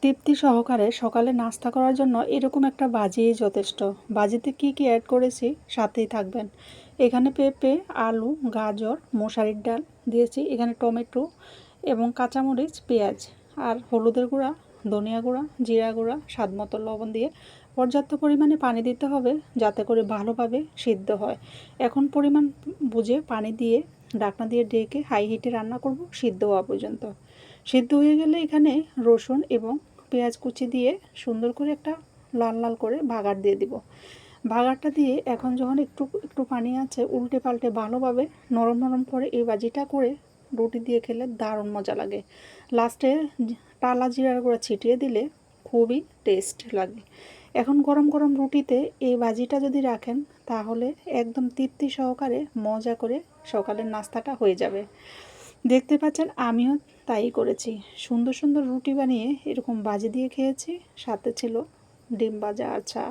তৃপ্তি সহকারে সকালে নাস্তা করার জন্য এরকম একটা ভাজিই যথেষ্ট। ভাজিতে কি কি অ্যাড করেছি সাথেই থাকবেন। এখানে পেঁপে, আলু, গাজর, মশারির ডাল দিয়েছি, এখানে টমেটো এবং কাঁচামরিচ, পেঁয়াজ আর হলুদের গুঁড়া, ধনিয়া গুঁড়া, জিরা গুঁড়া, স্বাদ মতো লবণ দিয়ে পর্যাপ্ত পরিমাণে পানি দিতে হবে যাতে করে ভালোভাবে সিদ্ধ হয়। এখন পরিমাণ বুঝে পানি দিয়ে ঢাকনা দিয়ে ঢেকে হাই হিটে রান্না করব সিদ্ধ হওয়া পর্যন্ত। সিদ্ধ হয়ে গেলে এখানে রসুন এবং পেঁয়াজ কুচি দিয়ে সুন্দর করে একটা লাল লাল করে ভাগাড় দিয়ে দিব। ভাগাড়টা দিয়ে এখন যখন একটু একটু পানি আছে উল্টে পাল্টে ভালোভাবে নরম নরম করে এই ভাজিটা করে রুটি দিয়ে খেলে দারুণ মজা লাগে। লাস্টে টালা জিরার গুঁড়া ছিটিয়ে দিলে খুবই টেস্ট লাগে। এখন গরম গরম রুটিতে এই ভাজিটা যদি রাখেন তাহলে একদম তৃপ্তি সহকারে মজা করে সকালের নাস্তাটা হয়ে যাবে। দেখতে পাচ্ছেন আমিও তাই করেছি। সুন্দর সুন্দর রুটি বানিয়ে এরকম ভাজি দিয়ে খেয়েছি, সাথে ছিল ডিম ভাজা আর চা।